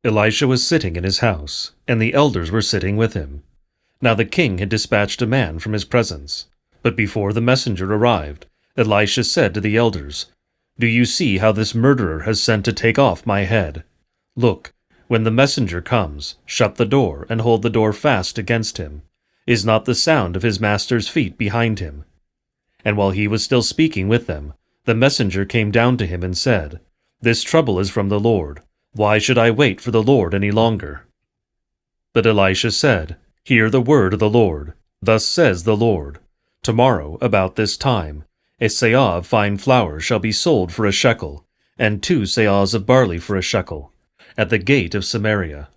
Elisha was sitting in his house, and the elders were sitting with him. Now the king had dispatched a man from his presence. But before the messenger arrived, Elisha said to the elders, "Do you see how this murderer has sent to take off my head? Look, when the messenger comes, shut the door and hold the door fast against him. Is not the sound of his master's feet behind him?" And while he was still speaking with them, the messenger came down to him and said, "This trouble is from the Lord. Why should I wait for the Lord any longer?" But Elisha said, "Hear the word of the Lord. Thus says the Lord, tomorrow, about this time, a seah of fine flour shall be sold for a shekel, and 2 seahs of barley for a shekel, at the gate of Samaria."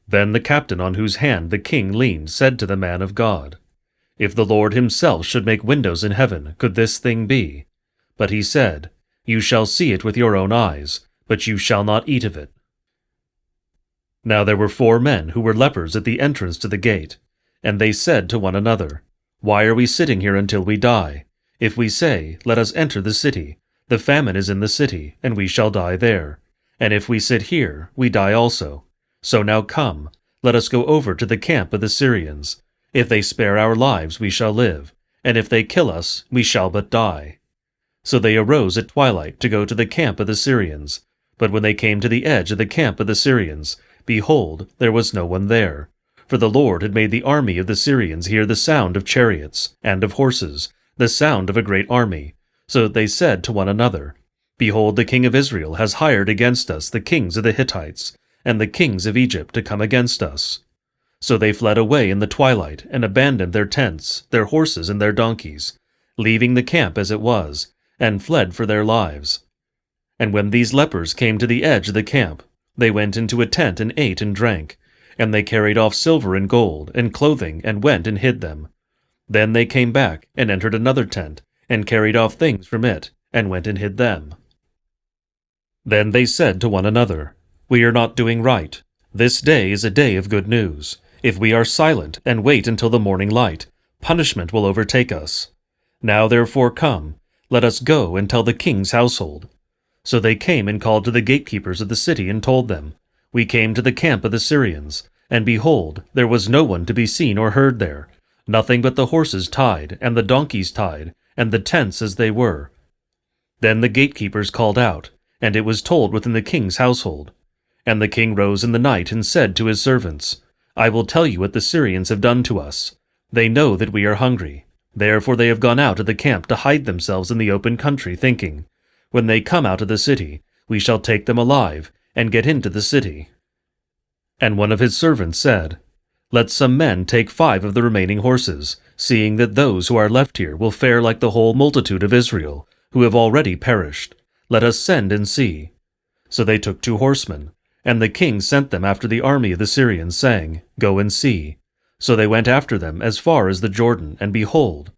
Then the captain on whose hand the king leaned said to the man of God, "If the Lord himself should make windows in heaven, could this thing be?" But he said, "You shall see it with your own eyes, but you shall not eat of it." Now there were 4 men who were lepers at the entrance to the gate, and they said to one another, "Why are we sitting here until we die? If we say, 'Let us enter the city,' the famine is in the city, and we shall die there. And if we sit here, we die also. So now come, let us go over to the camp of the Syrians. If they spare our lives, we shall live, and if they kill us, we shall but die." So they arose at twilight to go to the camp of the Syrians. But when they came to the edge of the camp of the Syrians, behold, there was no one there. For the Lord had made the army of the Syrians hear the sound of chariots and of horses, the sound of a great army. So that they said to one another, "Behold, the king of Israel has hired against us the kings of the Hittites and the kings of Egypt to come against us." So they fled away in the twilight and abandoned their tents, their horses, and their donkeys, leaving the camp as it was, and fled for their lives. And when these lepers came to the edge of the camp, they went into a tent and ate and drank, and they carried off silver and gold and clothing and went and hid them. Then they came back and entered another tent, and carried off things from it, and went and hid them. Then they said to one another, "We are not doing right. This day is a day of good news. If we are silent and wait until the morning light, punishment will overtake us. Now therefore come, let us go and tell the king's household." So they came and called to the gatekeepers of the city and told them, "We came to the camp of the Syrians, and behold, there was no one to be seen or heard there, nothing but the horses tied, and the donkeys tied, and the tents as they were." Then the gatekeepers called out, and it was told within the king's household. And the king rose in the night and said to his servants, "I will tell you what the Syrians have done to us. They know that we are hungry. Therefore they have gone out of the camp to hide themselves in the open country, thinking, 'When they come out of the city, we shall take them alive, and get into the city.'" And one of his servants said, "Let some men take 5 of the remaining horses, seeing that those who are left here will fare like the whole multitude of Israel, who have already perished. Let us send and see." So they took 2 horsemen, and the king sent them after the army of the Syrians, saying, "Go and see." So they went after them as far as the Jordan, and behold,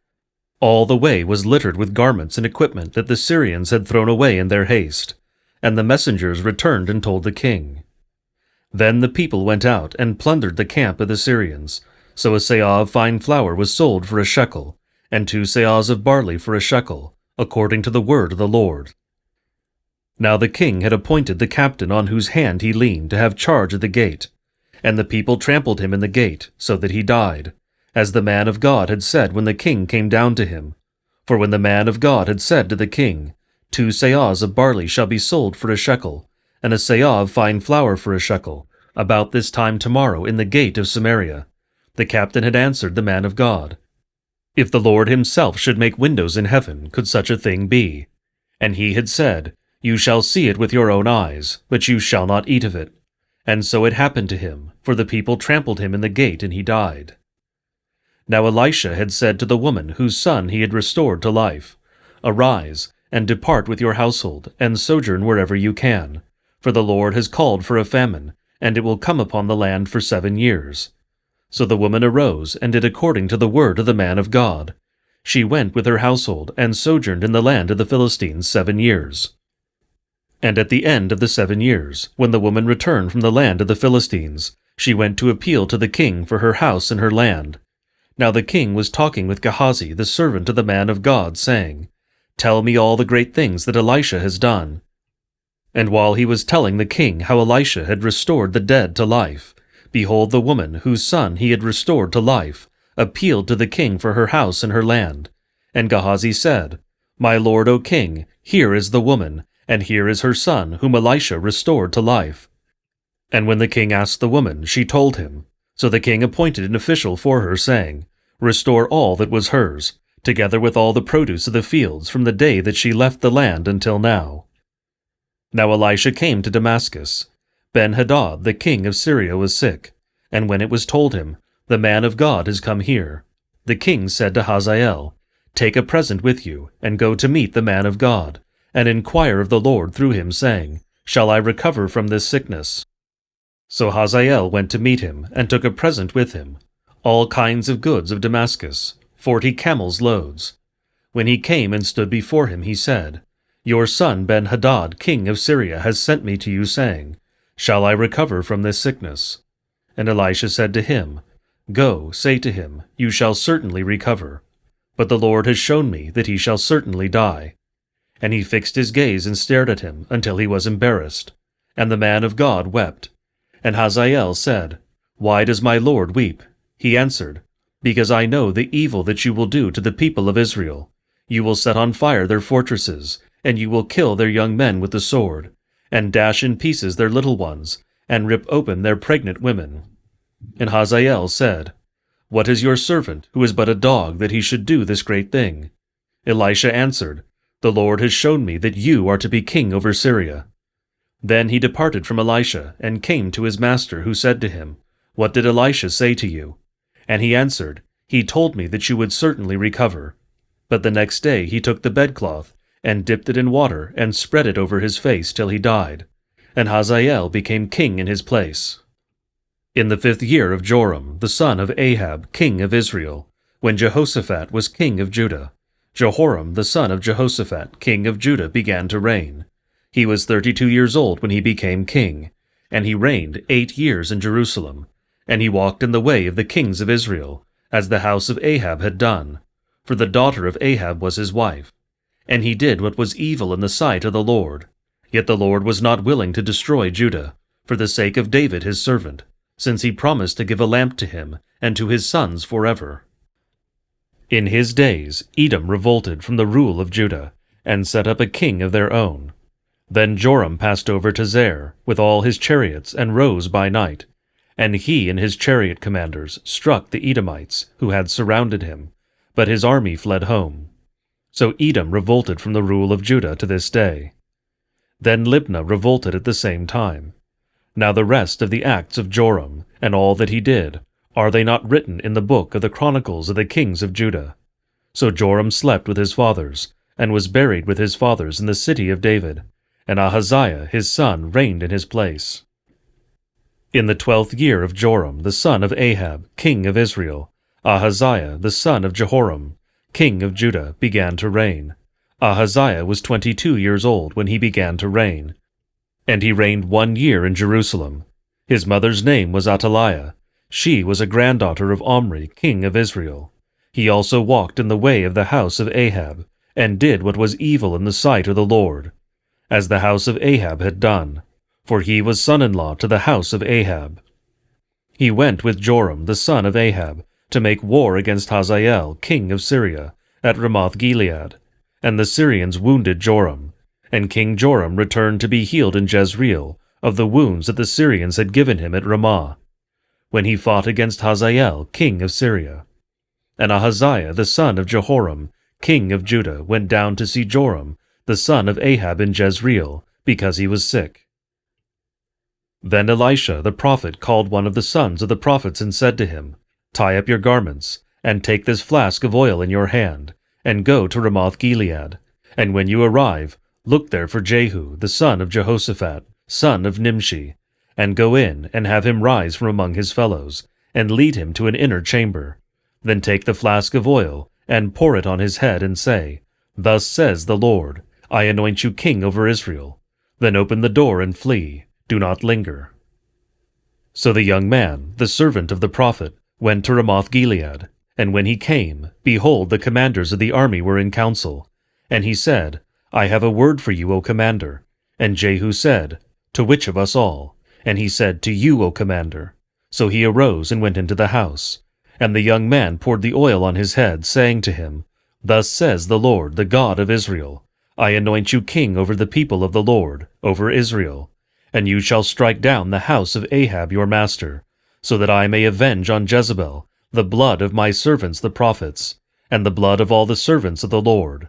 all the way was littered with garments and equipment that the Syrians had thrown away in their haste. And the messengers returned and told the king. Then the people went out and plundered the camp of the Syrians. So a seah of fine flour was sold for a shekel, and 2 seahs of barley for a shekel, according to the word of the Lord. Now the king had appointed the captain on whose hand he leaned to have charge of the gate. And the people trampled him in the gate, so that he died, as the man of God had said when the king came down to him. For when the man of God had said to the king, 2 seahs of barley shall be sold for a shekel, and a seah of fine flour for a shekel, about this time tomorrow in the gate of Samaria, the captain had answered the man of God, "If the Lord himself should make windows in heaven, could such a thing be?" And he had said, "You shall see it with your own eyes, but you shall not eat of it." And so it happened to him, for the people trampled him in the gate, and he died. Now Elisha had said to the woman whose son he had restored to life, "Arise, and depart with your household, and sojourn wherever you can. For the Lord has called for a famine, and it will come upon the land for 7 years." So the woman arose, and did according to the word of the man of God. She went with her household, and sojourned in the land of the Philistines 7 years. And at the end of the 7 years, when the woman returned from the land of the Philistines, she went to appeal to the king for her house and her land. Now the king was talking with Gehazi, the servant of the man of God, saying, "Tell me all the great things that Elisha has done." And while he was telling the king how Elisha had restored the dead to life, behold, the woman whose son he had restored to life appealed to the king for her house and her land. And Gehazi said, My lord, O king, here is the woman, and here is her son whom Elisha restored to life. And when the king asked the woman, she told him. So the king appointed an official for her, saying, Restore all that was hers, together with all the produce of the fields from the day that she left the land until now. Now Elisha came to Damascus. Ben-Hadad, the king of Syria, was sick, and when it was told him, The man of God has come here, the king said to Hazael, Take a present with you, and go to meet the man of God, and inquire of the Lord through him, saying, Shall I recover from this sickness? So Hazael went to meet him, and took a present with him, all kinds of goods of Damascus, 40 camels' loads. When he came and stood before him, he said, Your son Ben-Hadad, king of Syria, has sent me to you, saying, Shall I recover from this sickness? And Elisha said to him, Go, say to him, You shall certainly recover. But the Lord has shown me that he shall certainly die. And he fixed his gaze and stared at him until he was embarrassed. And the man of God wept. And Hazael said, Why does my lord weep? He answered, Because I know the evil that you will do to the people of Israel. You will set on fire their fortresses, and you will kill their young men with the sword, and dash in pieces their little ones, and rip open their pregnant women. And Hazael said, What is your servant, who is but a dog, that he should do this great thing? Elisha answered, The Lord has shown me that you are to be king over Syria. Then he departed from Elisha, and came to his master, who said to him, What did Elisha say to you? And he answered, He told me that you would certainly recover. But the next day he took the bedcloth, and dipped it in water, and spread it over his face till he died. And Hazael became king in his place. In the 5th year of Joram, the son of Ahab, king of Israel, when Jehoshaphat was king of Judah, Jehoram, the son of Jehoshaphat, king of Judah, began to reign. He was 32 years old when he became king, and he reigned 8 years in Jerusalem. And he walked in the way of the kings of Israel, as the house of Ahab had done, for the daughter of Ahab was his wife. And he did what was evil in the sight of the Lord. Yet the Lord was not willing to destroy Judah, for the sake of David his servant, since he promised to give a lamp to him and to his sons forever. In his days Edom revolted from the rule of Judah, and set up a king of their own. Then Joram passed over to Zair, with all his chariots, and rose by night. And he and his chariot commanders struck the Edomites, who had surrounded him, but his army fled home. So Edom revolted from the rule of Judah to this day. Then Libnah revolted at the same time. Now the rest of the acts of Joram, and all that he did, are they not written in the book of the chronicles of the kings of Judah? So Joram slept with his fathers, and was buried with his fathers in the city of David, and Ahaziah his son reigned in his place. In the 12th year of Joram, the son of Ahab, king of Israel, Ahaziah the son of Jehoram, king of Judah, began to reign. Ahaziah was 22 years old when he began to reign, and he reigned 1 year in Jerusalem. His mother's name was Athaliah. She was a granddaughter of Omri, king of Israel. He also walked in the way of the house of Ahab, and did what was evil in the sight of the Lord, as the house of Ahab had done, for he was son-in-law to the house of Ahab. He went with Joram the son of Ahab to make war against Hazael, king of Syria, at Ramoth-Gilead, and the Syrians wounded Joram, and King Joram returned to be healed in Jezreel of the wounds that the Syrians had given him at Ramah, when he fought against Hazael, king of Syria. And Ahaziah the son of Jehoram, king of Judah, went down to see Joram, the son of Ahab, in Jezreel, because he was sick. Then Elisha the prophet called one of the sons of the prophets and said to him, Tie up your garments, and take this flask of oil in your hand, and go to Ramoth-Gilead. And when you arrive, look there for Jehu the son of Jehoshaphat, son of Nimshi, and go in and have him rise from among his fellows, and lead him to an inner chamber. Then take the flask of oil, and pour it on his head, and say, Thus says the Lord, I anoint you king over Israel. Then open the door and flee. Do not linger. So the young man, the servant of the prophet, went to Ramoth-Gilead, and when he came, behold, the commanders of the army were in council. And he said, I have a word for you, O commander. And Jehu said, To which of us all? And he said, To you, O commander. So he arose and went into the house. And the young man poured the oil on his head, saying to him, Thus says the Lord, the God of Israel, I anoint you king over the people of the Lord, over Israel. And you shall strike down the house of Ahab your master, so that I may avenge on Jezebel the blood of my servants the prophets, and the blood of all the servants of the Lord.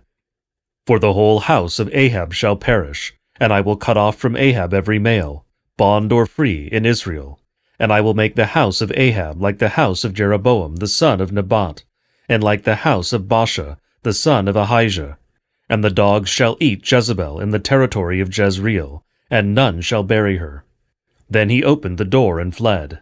For the whole house of Ahab shall perish, and I will cut off from Ahab every male, bond or free, in Israel. And I will make the house of Ahab like the house of Jeroboam the son of Nebat, and like the house of Baasha the son of Ahijah. And the dogs shall eat Jezebel in the territory of Jezreel, and none shall bury her. Then he opened the door and fled.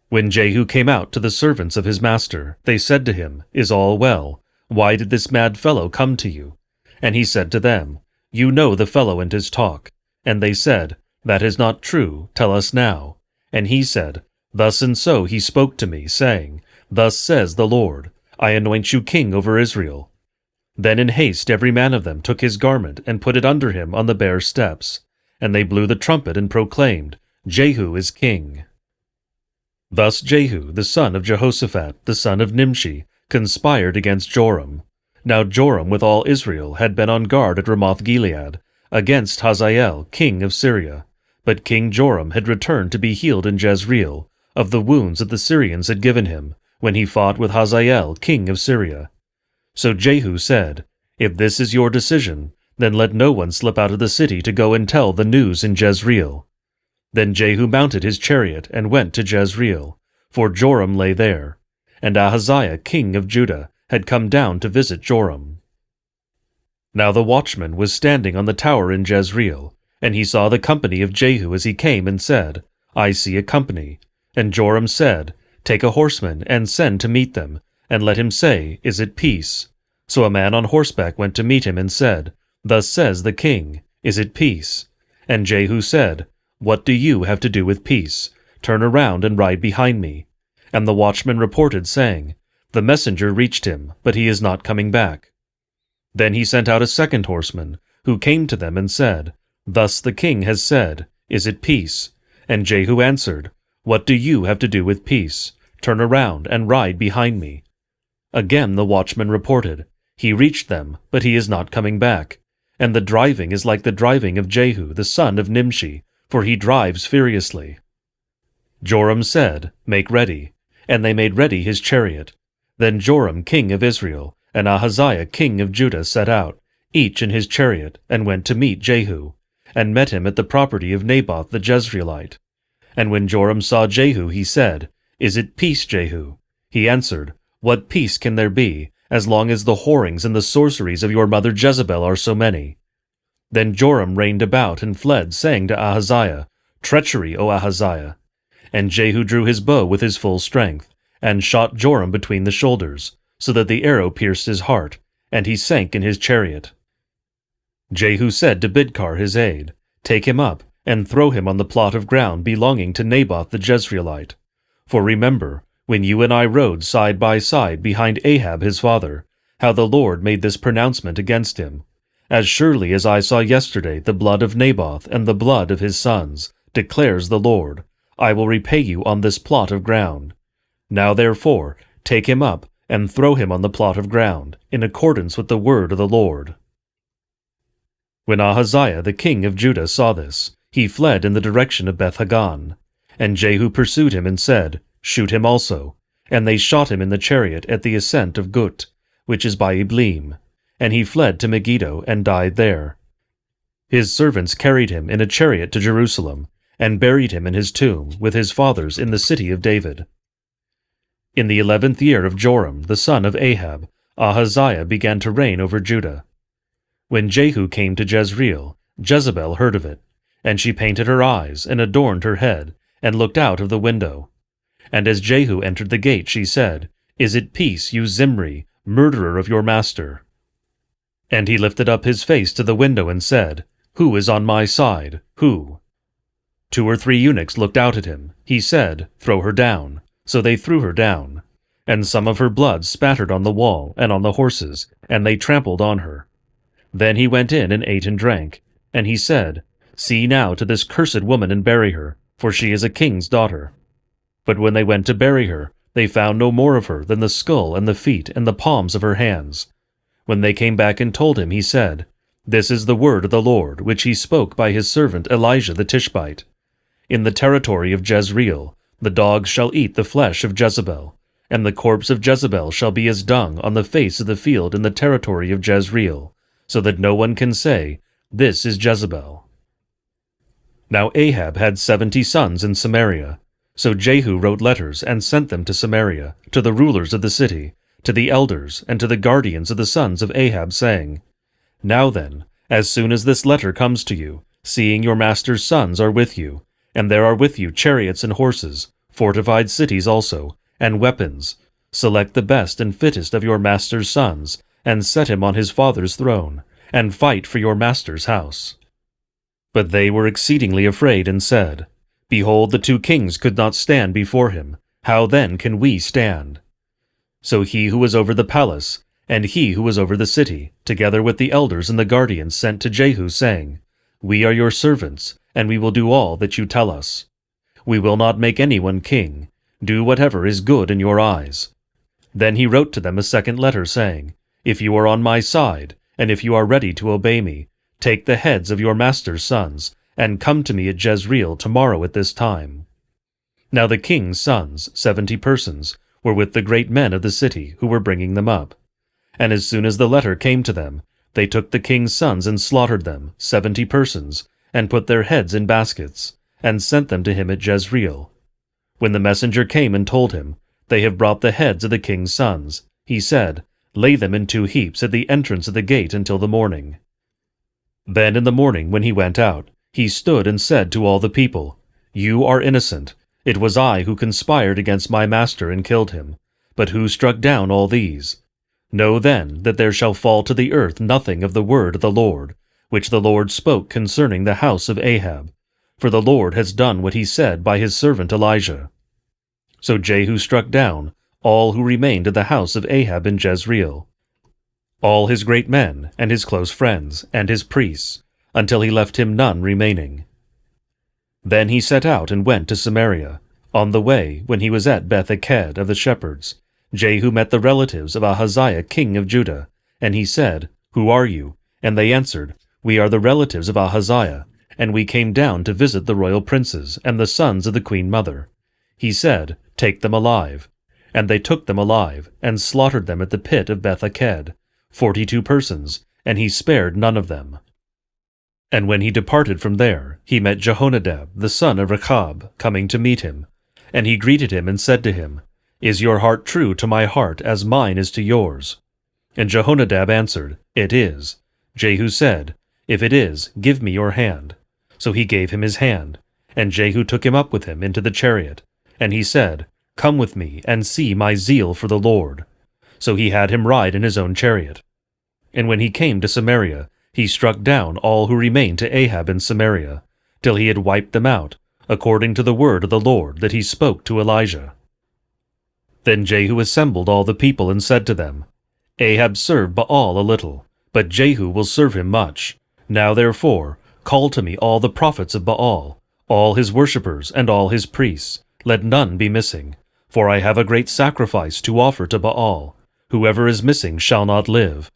When Jehu came out to the servants of his master, they said to him, Is all well? Why did this mad fellow come to you? And he said to them, You know the fellow and his talk. And they said, That is not true, tell us now. And he said, Thus and so he spoke to me, saying, Thus says the Lord, I anoint you king over Israel. Then in haste every man of them took his garment and put it under him on the bare steps. And they blew the trumpet and proclaimed, Jehu is king. Thus Jehu, the son of Jehoshaphat, the son of Nimshi, conspired against Joram. Now Joram with all Israel had been on guard at Ramoth-Gilead, against Hazael, king of Syria. But King Joram had returned to be healed in Jezreel, of the wounds that the Syrians had given him, when he fought with Hazael, king of Syria. So Jehu said, If this is your decision, then let no one slip out of the city to go and tell the news in Jezreel. Then Jehu mounted his chariot and went to Jezreel, for Joram lay there, and Ahaziah king of Judah had come down to visit Joram. Now the watchman was standing on the tower in Jezreel, and he saw the company of Jehu as he came and said, I see a company. And Joram said, Take a horseman and send to meet them, and let him say, Is it peace? So a man on horseback went to meet him and said, Thus says the king, Is it peace? And Jehu said, What do you have to do with peace? Turn around and ride behind me. And the watchman reported, saying, The messenger reached him, but he is not coming back. Then he sent out a second horseman, who came to them and said, Thus the king has said, Is it peace? And Jehu answered, What do you have to do with peace? Turn around and ride behind me. Again the watchman reported, He reached them, but he is not coming back. And the driving is like the driving of Jehu the son of Nimshi, for he drives furiously. Joram said, Make ready. And they made ready his chariot. Then Joram king of Israel and Ahaziah king of Judah set out, each in his chariot, and went to meet Jehu, and met him at the property of Naboth the Jezreelite. And when Joram saw Jehu, he said, Is it peace, Jehu? He answered, What peace can there be, as long as the whorings and the sorceries of your mother Jezebel are so many? Then Joram reined about and fled, saying to Ahaziah, Treachery, O Ahaziah! And Jehu drew his bow with his full strength, and shot Joram between the shoulders, so that the arrow pierced his heart, and he sank in his chariot. Jehu said to Bidkar his aide, Take him up, and throw him on the plot of ground belonging to Naboth the Jezreelite. For remember, when you and I rode side by side behind Ahab his father, how the Lord made this pronouncement against him. As surely as I saw yesterday the blood of Naboth and the blood of his sons, declares the Lord, I will repay you on this plot of ground. Now therefore, take him up, and throw him on the plot of ground, in accordance with the word of the Lord. When Ahaziah the king of Judah saw this, he fled in the direction of Beth-Hagan. And Jehu pursued him and said, Shoot him also. And they shot him in the chariot at the ascent of Gut, which is by Ibleam. And he fled to Megiddo and died there. His servants carried him in a chariot to Jerusalem, and buried him in his tomb with his fathers in the city of David. In the 11th year of Joram, the son of Ahab, Ahaziah began to reign over Judah. When Jehu came to Jezreel, Jezebel heard of it, and she painted her eyes, and adorned her head, and looked out of the window. And as Jehu entered the gate, she said, Is it peace, you Zimri, murderer of your master? And he lifted up his face to the window and said, Who is on my side? Who? 2 or 3 eunuchs looked out at him. He said, Throw her down. So they threw her down. And some of her blood spattered on the wall and on the horses, and they trampled on her. Then he went in and ate and drank, And he said, See now to this cursed woman and bury her, for she is a king's daughter. But when they went to bury her, they found no more of her than the skull and the feet and the palms of her hands. When they came back and told him, he said, This is the word of the Lord, which he spoke by his servant Elisha the Tishbite. In the territory of Jezreel, the dogs shall eat the flesh of Jezebel, and the corpse of Jezebel shall be as dung on the face of the field in the territory of Jezreel, so that no one can say, This is Jezebel. Now Ahab had 70 sons in Samaria. So Jehu wrote letters and sent them to Samaria, to the rulers of the city, to the elders, and to the guardians of the sons of Ahab, saying, Now then, as soon as this letter comes to you, seeing your master's sons are with you, and there are with you chariots and horses, fortified cities also, and weapons, select the best and fittest of your master's sons, and set him on his father's throne, and fight for your master's house. But they were exceedingly afraid, and said, Behold, the 2 kings could not stand before him. How then can we stand? So he who was over the palace, and he who was over the city, together with the elders and the guardians, sent to Jehu, saying, We are your servants, and we will do all that you tell us. We will not make anyone king. Do whatever is good in your eyes. Then he wrote to them a second letter, saying, If you are on my side, and if you are ready to obey me, take the heads of your master's sons, and come to me at Jezreel tomorrow at this time. Now the king's sons, 70 persons, were with the great men of the city, who were bringing them up. And as soon as the letter came to them, they took the king's sons and slaughtered them, 70 persons, and put their heads in baskets, and sent them to him at Jezreel. When the messenger came and told him, They have brought the heads of the king's sons, he said, Lay them in 2 heaps at the entrance of the gate until the morning. Then in the morning, when he went out, he stood and said to all the people, You are innocent. It was I who conspired against my master and killed him. But who struck down all these? Know then that there shall fall to the earth nothing of the word of the Lord, which the Lord spoke concerning the house of Ahab. For the Lord has done what he said by his servant Elijah. So Jehu struck down all who remained of the house of Ahab in Jezreel, all his great men, and his close friends, and his priests, until he left him none remaining. Then he set out and went to Samaria. On the way, when he was at Beth-eked of the shepherds, Jehu met the relatives of Ahaziah king of Judah, and he said, Who are you? And they answered, We are the relatives of Ahaziah, and we came down to visit the royal princes and the sons of the queen mother. He said, Take them alive. And they took them alive, and slaughtered them at the pit of Beth-eked, 42 persons, and he spared none of them. And when he departed from there, he met Jehonadab, the son of Rechab, coming to meet him. And he greeted him and said to him, Is your heart true to my heart as mine is to yours? And Jehonadab answered, It is. Jehu said, If it is, give me your hand. So he gave him his hand, and Jehu took him up with him into the chariot. And he said, Come with me, and see my zeal for the Lord. So he had him ride in his own chariot. And when he came to Samaria, he struck down all who remained to Ahab in Samaria, till he had wiped them out, according to the word of the Lord that he spoke to Elijah. Then Jehu assembled all the people and said to them, Ahab served Baal a little, but Jehu will serve him much. Now therefore, call to me all the prophets of Baal, all his worshippers and all his priests, let none be missing, for I have a great sacrifice to offer to Baal. Whoever is missing shall not live.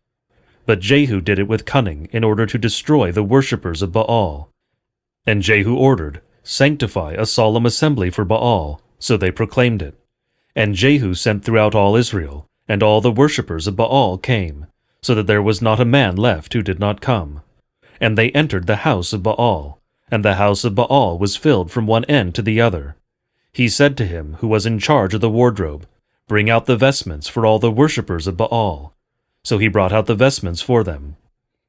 But Jehu did it with cunning in order to destroy the worshippers of Baal. And Jehu ordered, Sanctify a solemn assembly for Baal, so they proclaimed it. And Jehu sent throughout all Israel, and all the worshippers of Baal came, so that there was not a man left who did not come. And they entered the house of Baal, and the house of Baal was filled from one end to the other. He said to him who was in charge of the wardrobe, Bring out the vestments for all the worshippers of Baal. So he brought out the vestments for them.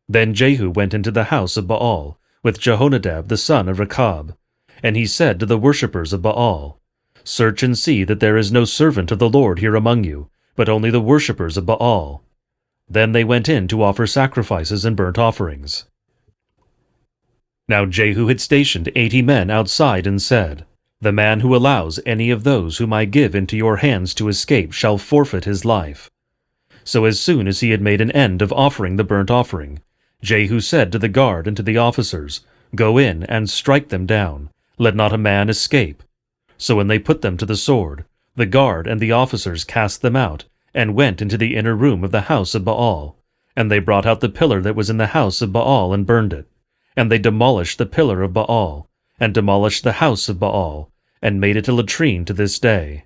Then Jehu went into the house of Baal, with Jehonadab the son of Rechab. And he said to the worshippers of Baal, Search and see that there is no servant of the Lord here among you, but only the worshippers of Baal. Then they went in to offer sacrifices and burnt offerings. Now Jehu had stationed 80 men outside and said, The man who allows any of those whom I give into your hands to escape shall forfeit his life. So as soon as he had made an end of offering the burnt offering, Jehu said to the guard and to the officers, Go in and strike them down, let not a man escape. So when they put them to the sword, the guard and the officers cast them out, and went into the inner room of the house of Baal. And they brought out the pillar that was in the house of Baal and burned it. And they demolished the pillar of Baal, and demolished the house of Baal, and made it a latrine to this day.